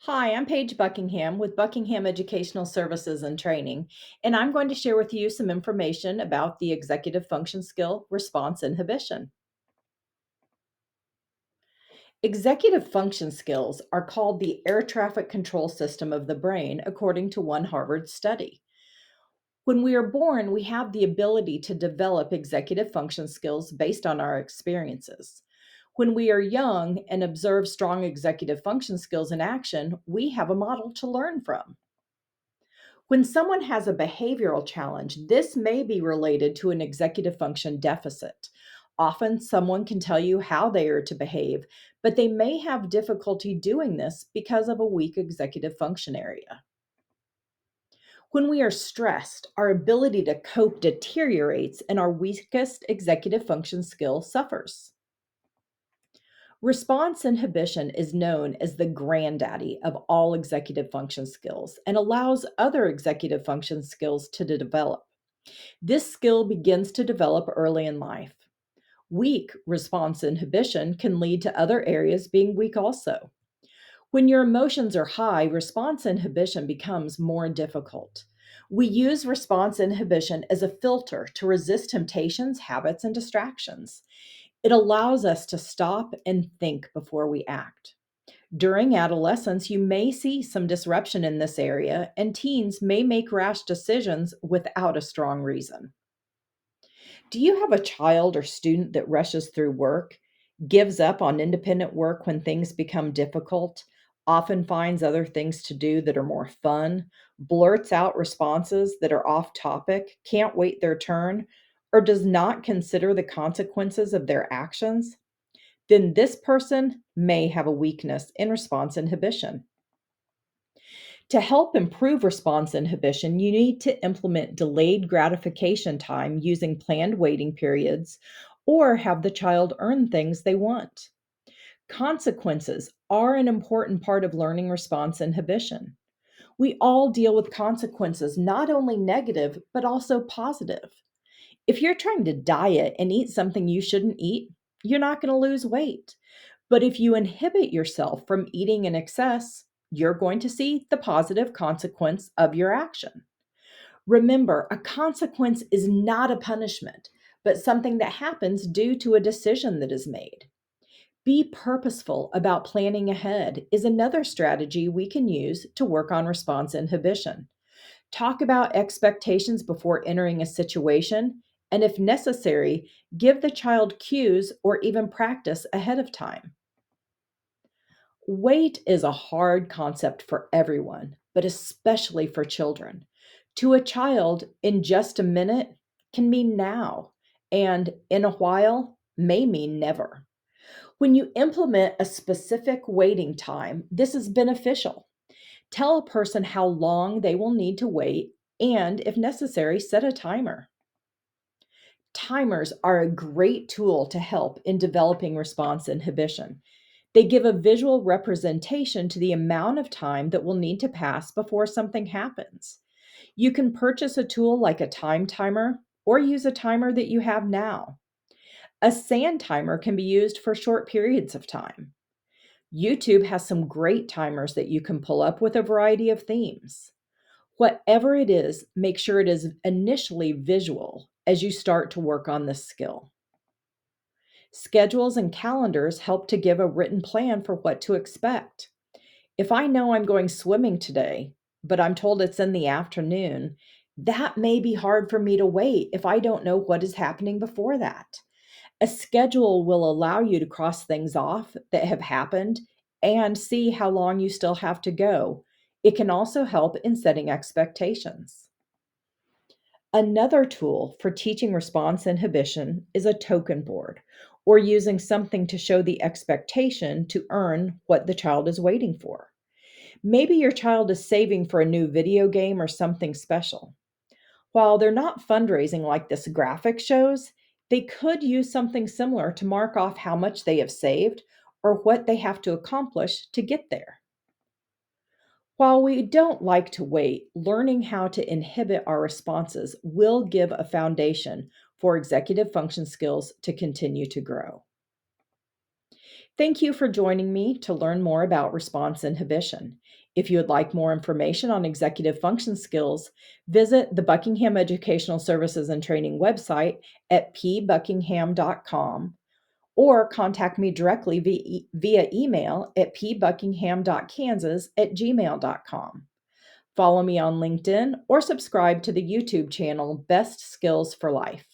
Hi, I'm Paige Buckingham with Buckingham Educational Services and Training, and I'm going to share with you some information about the executive function skill response inhibition. Executive function skills are called the air traffic control system of the brain, according to one Harvard study. When we are born, we have the ability to develop executive function skills based on our experiences. When we are young and observe strong executive function skills in action, we have a model to learn from. When someone has a behavioral challenge, this may be related to an executive function deficit. Often, someone can tell you how they are to behave, but they may have difficulty doing this because of a weak executive function area. When we are stressed, our ability to cope deteriorates and our weakest executive function skill suffers. Response inhibition is known as the granddaddy of all executive function skills and allows other executive function skills to develop. This skill begins to develop early in life. Weak response inhibition can lead to other areas being weak also. When your emotions are high, response inhibition becomes more difficult. We use response inhibition as a filter to resist temptations, habits, and distractions. It allows us to stop and think before we act. During adolescence, you may see some disruption in this area, and teens may make rash decisions without a strong reason. Do you have a child or student that rushes through work, gives up on independent work when things become difficult, often finds other things to do that are more fun, blurts out responses that are off topic, can't wait their turn, or does not consider the consequences of their actions? Then this person may have a weakness in response inhibition. To help improve response inhibition, you need to implement delayed gratification time using planned waiting periods or have the child earn things they want. Consequences are an important part of learning response inhibition. We all deal with consequences, not only negative, but also positive. If you're trying to diet and eat something you shouldn't eat, you're not going to lose weight. But if you inhibit yourself from eating in excess, you're going to see the positive consequence of your action. Remember, a consequence is not a punishment, but something that happens due to a decision that is made. Be purposeful about planning ahead is another strategy we can use to work on response inhibition. Talk about expectations before entering a situation, and if necessary, give the child cues or even practice ahead of time. Wait is a hard concept for everyone, but especially for children. To a child, in just a minute can mean now, and in a while may mean never. When you implement a specific waiting time, this is beneficial. Tell a person how long they will need to wait, and if necessary, set a timer. Timers are a great tool to help in developing response inhibition. They give a visual representation to the amount of time that will need to pass before something happens. You can purchase a tool like a time timer or use a timer that you have now. A sand timer can be used for short periods of time. YouTube has some great timers that you can pull up with a variety of themes. Whatever it is, make sure it is initially visual as you start to work on this skill. Schedules and calendars help to give a written plan for what to expect. If I know I'm going swimming today, but I'm told it's in the afternoon, that may be hard for me to wait if I don't know what is happening before that. A schedule will allow you to cross things off that have happened and see how long you still have to go. It can also help in setting expectations. Another tool for teaching response inhibition is a token board, or using something to show the expectation to earn what the child is waiting for. Maybe your child is saving for a new video game or something special. While they're not fundraising like this graphic shows, they could use something similar to mark off how much they have saved or what they have to accomplish to get there. While we don't like to wait, learning how to inhibit our responses will give a foundation for executive function skills to continue to grow. Thank you for joining me to learn more about response inhibition. If you would like more information on executive function skills, visit the Buckingham Educational Services and Training website at pbuckingham.com or contact me directly via email at pbuckingham.kansas@gmail.com. Follow me on LinkedIn or subscribe to the YouTube channel Best Skills for Life.